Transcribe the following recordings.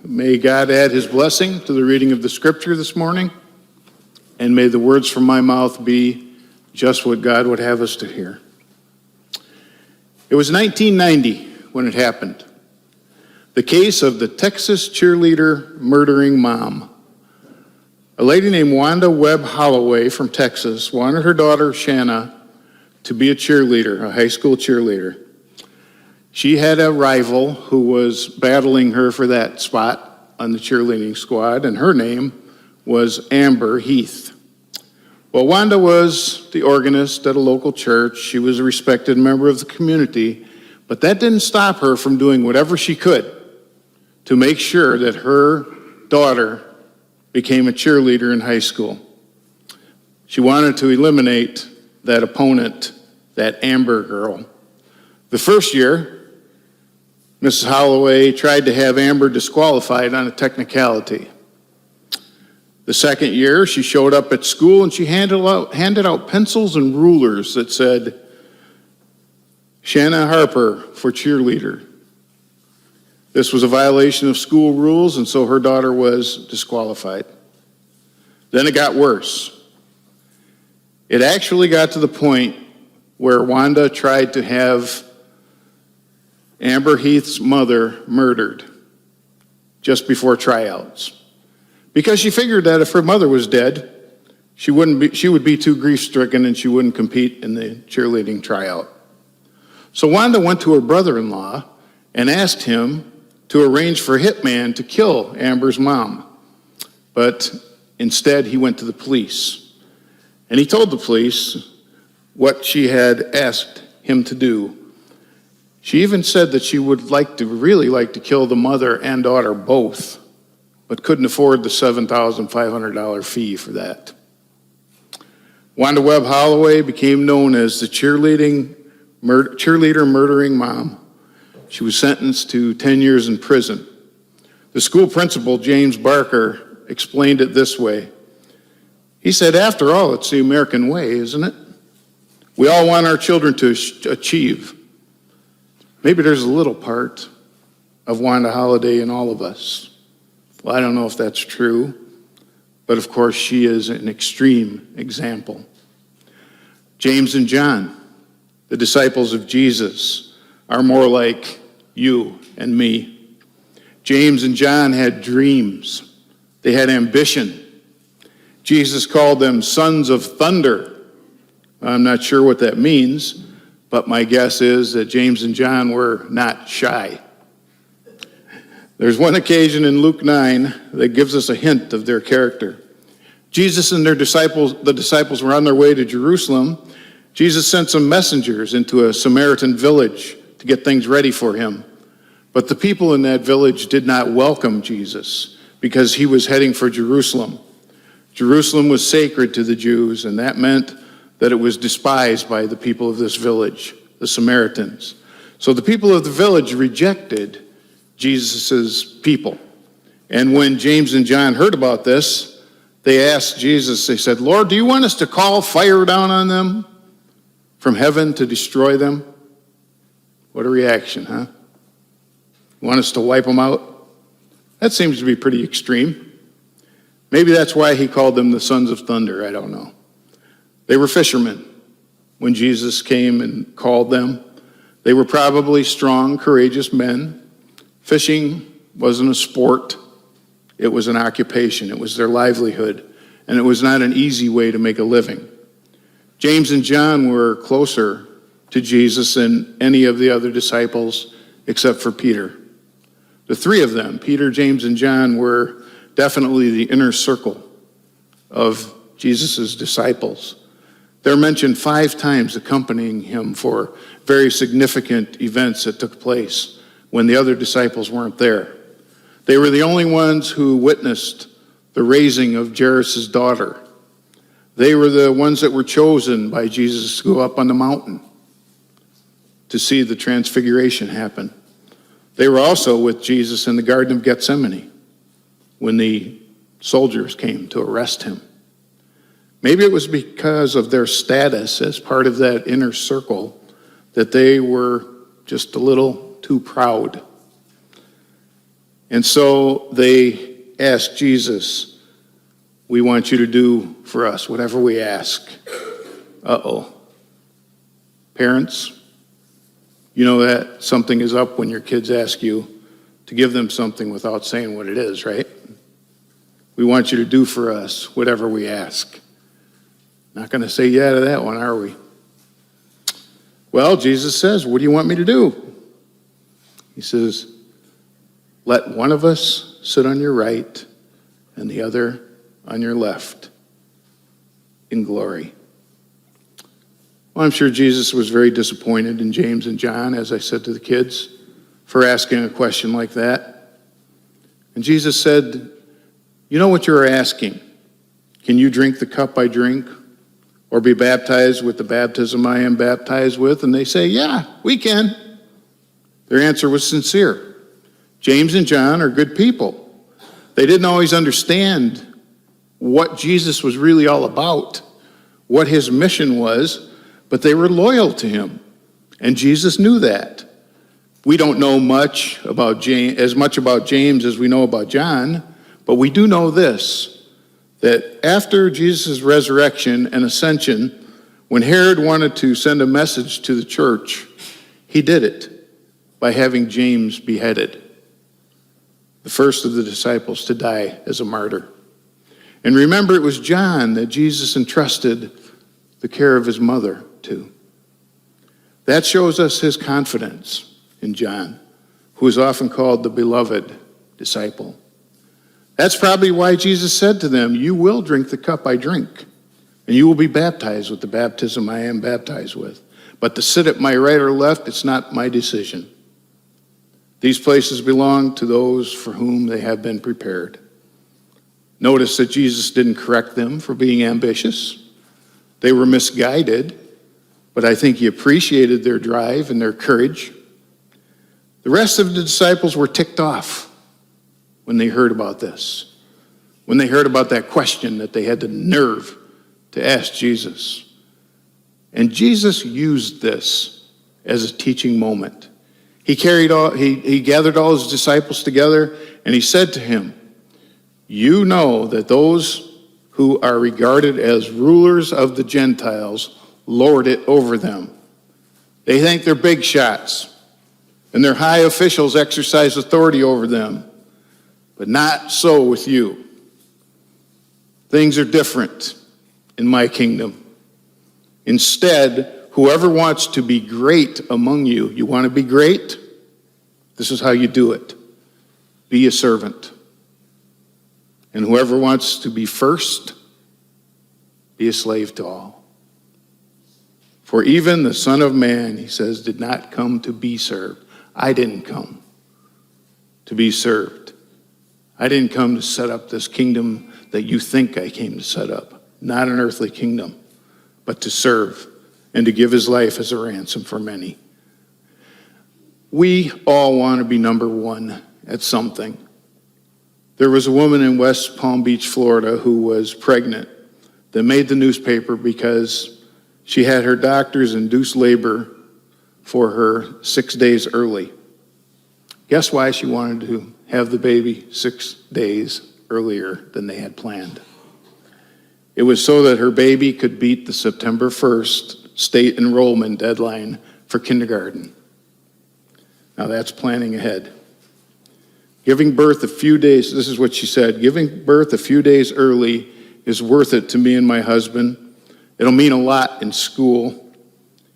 May God add his blessing to the reading of the scripture this morning, and may the words from my mouth be just what God would have us to hear. It was 1990 when it happened. The case of the Texas cheerleader murdering mom. A lady named Wanda Webb Holloway from Texas wanted her daughter Shanna to be a cheerleader, a high school cheerleader. She had a rival who was battling her for that spot on the cheerleading squad, and her name was Amber Heath. Well, Wanda was the organist at a local church. She was a respected member of the community, but that didn't stop her from doing whatever she could to make sure that her daughter became a cheerleader in high school. She wanted to eliminate that opponent, that Amber girl. The first year, Mrs. Holloway tried to have Amber disqualified on a technicality. The second year, she showed up at school and she handed out pencils and rulers that said, Shanna Harper for cheerleader. This was a violation of school rules, and so her daughter was disqualified. Then it got worse. It actually got to the point where Wanda tried to have Amber Heath's mother murdered just before tryouts, because she figured that if her mother was dead, she would be too grief-stricken and she wouldn't compete in the cheerleading tryout. So Wanda went to her brother-in-law and asked him to arrange for a hitman to kill Amber's mom. But instead, he went to the police. And he told the police what she had asked him to do. She even said that she would really like to kill the mother and daughter both, but couldn't afford the $7,500 fee for that. Wanda Webb Holloway became known as the cheerleader murdering mom. She was sentenced to 10 years in prison. The school principal, James Barker, explained it this way. He said, after all, it's the American way, isn't it? We all want our children to achieve. Maybe there's a little part of Wanda Holloway in all of us. Well, I don't know if that's true, but of course she is an extreme example. James and John, the disciples of Jesus, are more like you and me. James and John had dreams. They had ambition. Jesus called them sons of thunder. I'm not sure what that means, but my guess is that James and John were not shy. There's one occasion in Luke 9 that gives us a hint of their character. Jesus and the disciples were on their way to Jerusalem. Jesus sent some messengers into a Samaritan village to get things ready for him. But the people in that village did not welcome Jesus because he was heading for Jerusalem. Jerusalem was sacred to the Jews, and that meant that it was despised by the people of this village, the Samaritans. So the people of the village rejected Jesus' people. And when James and John heard about this, they asked Jesus, they said, Lord, do you want us to call fire down on them from heaven to destroy them? What a reaction, huh? You want us to wipe them out? That seems to be pretty extreme. Maybe that's why he called them the sons of thunder, I don't know. They were fishermen when Jesus came and called them. They were probably strong, courageous men. Fishing wasn't a sport. It was an occupation. It was their livelihood. And it was not an easy way to make a living. James and John were closer to Jesus than any of the other disciples except for Peter. The three of them, Peter, James, and John, were definitely the inner circle of Jesus' disciples. They're mentioned 5 times accompanying him for very significant events that took place when the other disciples weren't there. They were the only ones who witnessed the raising of Jairus' daughter. They were the ones that were chosen by Jesus to go up on the mountain to see the transfiguration happen. They were also with Jesus in the Garden of Gethsemane when the soldiers came to arrest him. Maybe it was because of their status as part of that inner circle that they were just a little too proud. And so they asked Jesus, we want you to do for us whatever we ask. Uh-oh. Parents, you know that something is up when your kids ask you to give them something without saying what it is, right? We want you to do for us whatever we ask. Not going to say yeah to that one, are we? Well, Jesus says, what do you want me to do? He says, let one of us sit on your right and the other on your left in glory. Well, I'm sure Jesus was very disappointed in James and John, as I said to the kids, for asking a question like that. And Jesus said, you know what you're asking? Can you drink the cup I drink? Or be baptized with the baptism I am baptized with? And they say, yeah, we can. Their answer was sincere. James and John are good people. They didn't always understand what Jesus was really all about, what his mission was, but they were loyal to him. And Jesus knew that. We don't know much about James, as much about James as we know about John, but we do know this, that after Jesus' resurrection and ascension, when Herod wanted to send a message to the church, he did it by having James beheaded, the first of the disciples to die as a martyr. And remember, it was John that Jesus entrusted the care of his mother to. That shows us his confidence in John, who is often called the beloved disciple. That's probably why Jesus said to them, you will drink the cup I drink, and you will be baptized with the baptism I am baptized with. But to sit at my right or left, it's not my decision. These places belong to those for whom they have been prepared. Notice that Jesus didn't correct them for being ambitious. They were misguided, but I think he appreciated their drive and their courage. The rest of the disciples were ticked off when they heard about this, when they heard about that question that they had the nerve to ask Jesus. And Jesus used this as a teaching moment. He gathered all his disciples together, and he said to him, you know that those who are regarded as rulers of the Gentiles lord it over them. They think they're big shots, and their high officials exercise authority over them. But not so with you. Things are different in my kingdom. Instead, whoever wants to be great among you, you want to be great? This is how you do it. Be a servant. And whoever wants to be first, be a slave to all. For even the Son of Man, he says, did not come to be served. I didn't come to be served. I didn't come to set up this kingdom that you think I came to set up. Not an earthly kingdom, but to serve and to give his life as a ransom for many. We all want to be number one at something. There was a woman in West Palm Beach, Florida, who was pregnant that made the newspaper because she had her doctors induce labor for her 6 days early. Guess why she wanted to have the baby 6 days earlier than they had planned? It was so that her baby could beat the September 1st state enrollment deadline for kindergarten. Now that's planning ahead. Giving birth a few days, this is what she said, giving birth a few days early is worth it to me and my husband. It'll mean a lot in school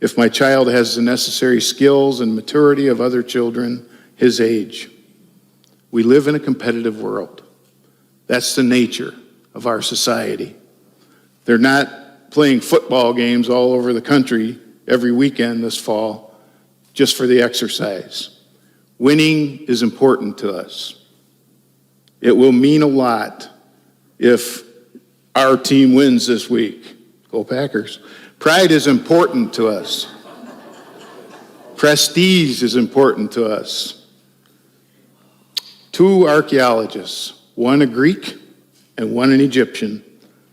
if my child has the necessary skills and maturity of other children his age. We live in a competitive world. That's the nature of our society. They're not playing football games all over the country every weekend this fall just for the exercise. Winning is important to us. It will mean a lot if our team wins this week. Go Packers. Pride is important to us. Prestige is important to us. Two archaeologists, one a Greek and one an Egyptian,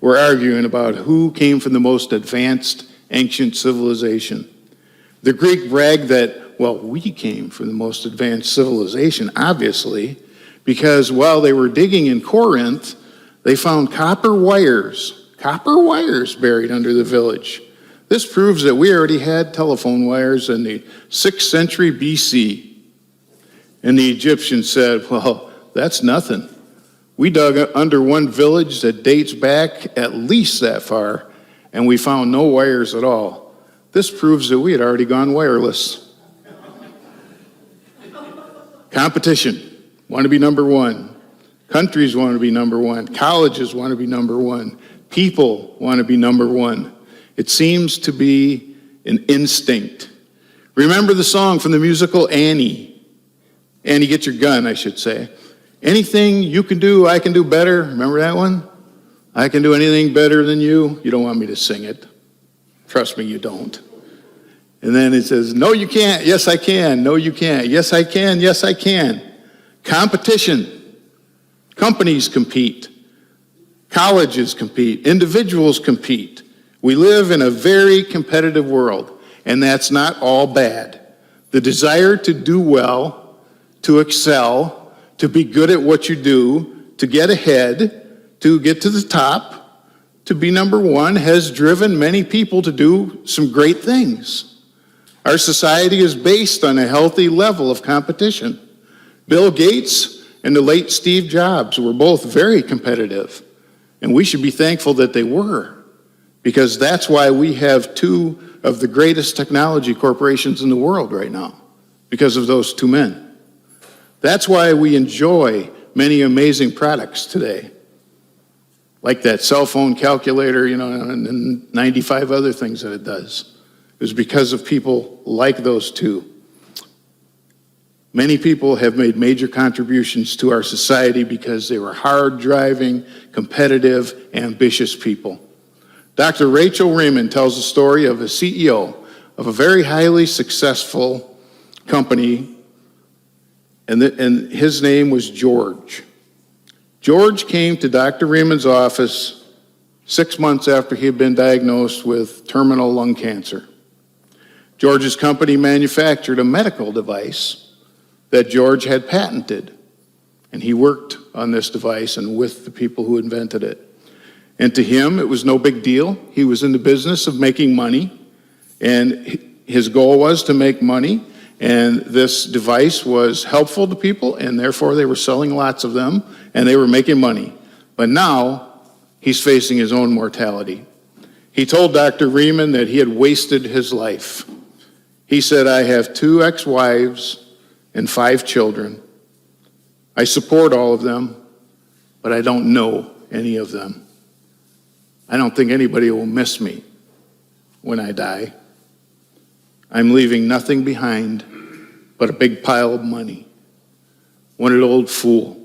were arguing about who came from the most advanced ancient civilization. The Greek bragged that, well, we came from the most advanced civilization, obviously, because while they were digging in Corinth, they found copper wires buried under the village. This proves that we already had telephone wires in the 6th century BC. And the Egyptians said, well, that's nothing. We dug under one village that dates back at least that far, and we found no wires at all. This proves that we had already gone wireless. Competition, want to be number one. Countries want to be number one. Colleges want to be number one. People want to be number one. It seems to be an instinct. Remember the song from the musical Annie? Annie, get your gun, I should say. Anything you can do, I can do better. Remember that one? I can do anything better than you. You don't want me to sing it. Trust me, you don't. And then it says, no, you can't. Yes, I can. No, you can't. Yes, I can. Yes, I can. Competition. Companies compete. Colleges compete. Individuals compete. We live in a very competitive world, and that's not all bad. The desire to do well, to excel, to be good at what you do, to get ahead, to get to the top, to be number one has driven many people to do some great things. Our society is based on a healthy level of competition. Bill Gates and the late Steve Jobs were both very competitive, and we should be thankful that they were, because that's why we have two of the greatest technology corporations in the world right now, because of those two men. That's why we enjoy many amazing products today, like that cell phone calculator, and 95 other things that it does. It was because of people like those two. Many people have made major contributions to our society because they were hard-driving, competitive, ambitious people. Dr. Rachel Raymond tells the story of a CEO of a very highly successful company, and his name was George. George came to Dr. Raymond's office 6 months after he had been diagnosed with terminal lung cancer. George's company manufactured a medical device that George had patented, and he worked on this device and with the people who invented it. And to him, it was no big deal. He was in the business of making money, and his goal was to make money, and this device was helpful to people, and therefore they were selling lots of them, and they were making money. But now, he's facing his own mortality. He told Dr. Raymond that he had wasted his life. He said, I have 2 ex-wives and 5 children. I support all of them, but I don't know any of them. I don't think anybody will miss me when I die. I'm leaving nothing behind but a big pile of money. What an old fool.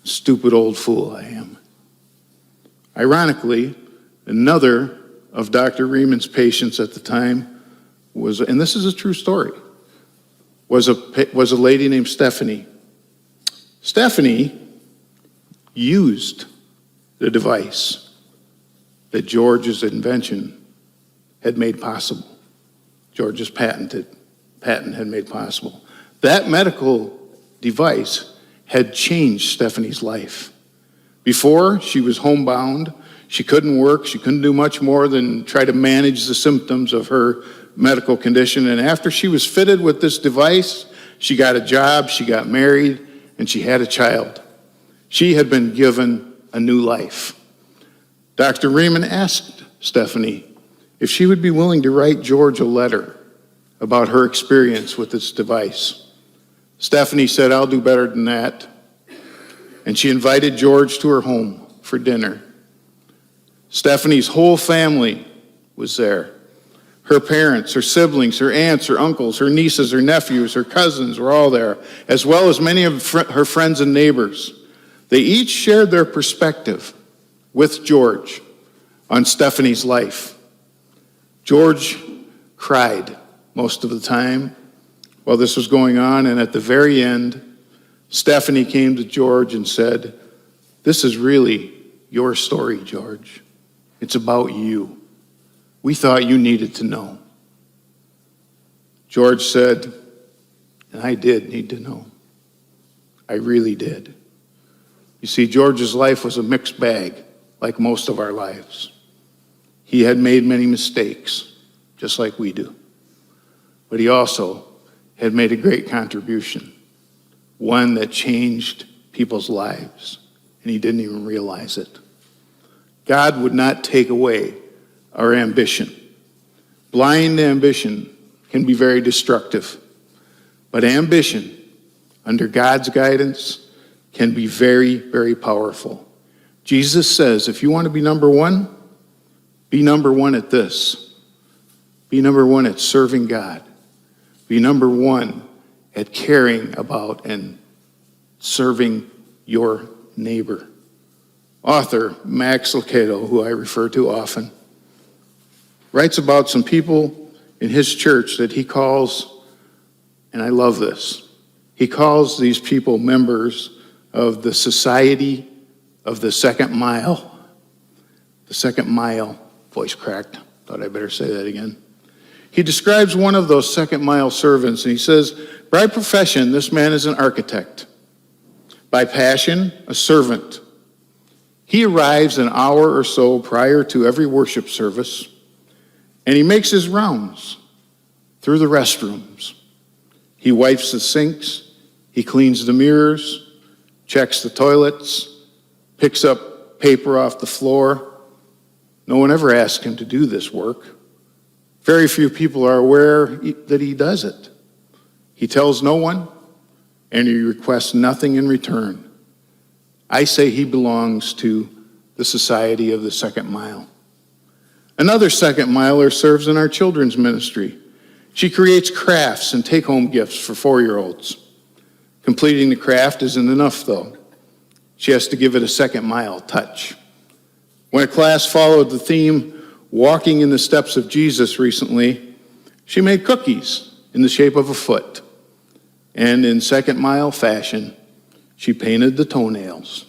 Stupid old fool I am. Ironically, another of Dr. Raymond's patients at the time was, and this is a true story, was a lady named Stephanie. Stephanie used the device that George's invention had made possible. George's patent had made possible. That medical device had changed Stephanie's life. Before, she was homebound. She couldn't work. She couldn't do much more than try to manage the symptoms of her medical condition. And after she was fitted with this device, she got a job, she got married, and she had a child. She had been given a new life. Dr. Raymond asked Stephanie if she would be willing to write George a letter about her experience with this device. Stephanie said, I'll do better than that. And she invited George to her home for dinner. Stephanie's whole family was there. Her parents, her siblings, her aunts, her uncles, her nieces, her nephews, her cousins were all there, as well as many of her friends and neighbors. They each shared their perspective with George on Stephanie's life. George cried most of the time while this was going on, and at the very end, Stephanie came to George and said, this is really your story, George. It's about you. We thought you needed to know. George said, and I did need to know. I really did. You see, George's life was a mixed bag, like most of our lives. He had made many mistakes, just like we do. But he also had made a great contribution, one that changed people's lives, and he didn't even realize it. God would not take away our ambition. Blind ambition can be very destructive, but ambition, under God's guidance, can be very, very powerful. Jesus says, if you want to be number one at this. Be number one at serving God. Be number one at caring about and serving your neighbor. Author Max Lucado, who I refer to often, writes about some people in his church that he calls, and I love this, he calls these people members of the Society of the Second Mile. The Second Mile, voice cracked, thought I better say that again. He describes one of those second mile servants, and he says, by profession, this man is an architect. By passion, a servant. He arrives an hour or so prior to every worship service, and he makes his rounds through the restrooms. He wipes the sinks, he cleans the mirrors, checks the toilets, picks up paper off the floor. No one ever asks him to do this work. Very few people are aware that he does it. He tells no one, and he requests nothing in return. I say he belongs to the Society of the Second Mile. Another second miler serves in our children's ministry. She creates crafts and take-home gifts for 4-year-olds. Completing the craft isn't enough, though. She has to give it a second mile touch. When a class followed the theme, Walking in the Steps of Jesus recently, she made cookies in the shape of a foot. And in second mile fashion, she painted the toenails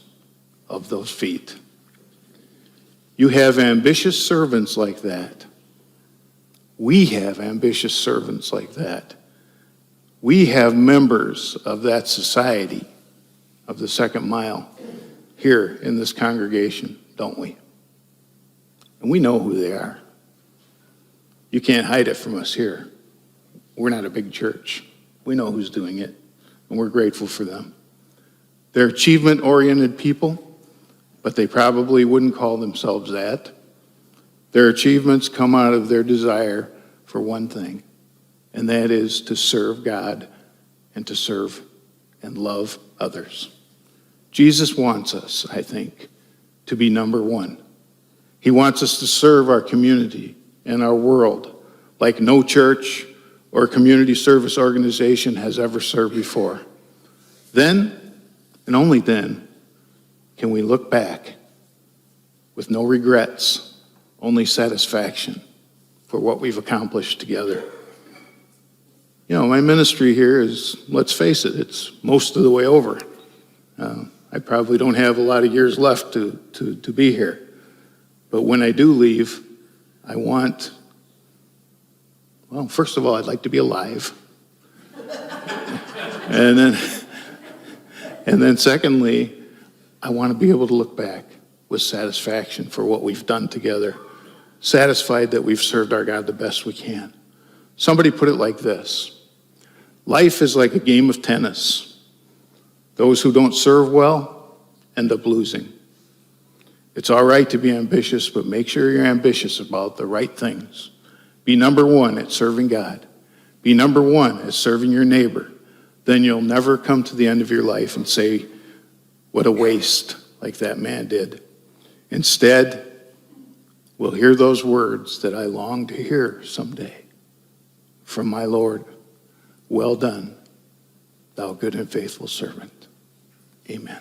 of those feet. You have ambitious servants like that. We have ambitious servants like that. We have members of that society of the second mile here in this congregation, don't we? And we know who they are. You can't hide it from us here. We're not a big church. We know who's doing it, and we're grateful for them. They're achievement-oriented people, but they probably wouldn't call themselves that. Their achievements come out of their desire for one thing, and that is to serve God and to serve and love others. Jesus wants us, I think, to be number one. He wants us to serve our community and our world like no church or community service organization has ever served before. Then, and only then, can we look back with no regrets, only satisfaction for what we've accomplished together. You know, my ministry here is, let's face it, it's most of the way over. I probably don't have a lot of years left to be here. But when I do leave, I want, well, first of all, I'd like to be alive. and then secondly, I want to be able to look back with satisfaction for what we've done together, satisfied that we've served our God the best we can. Somebody put it like this: life is like a game of tennis. Those who don't serve well end up losing. It's all right to be ambitious, but make sure you're ambitious about the right things. Be number one at serving God. Be number one at serving your neighbor. Then you'll never come to the end of your life and say, what a waste, like that man did. Instead, we'll hear those words that I long to hear someday from my Lord. Well done, thou good and faithful servant. Amen.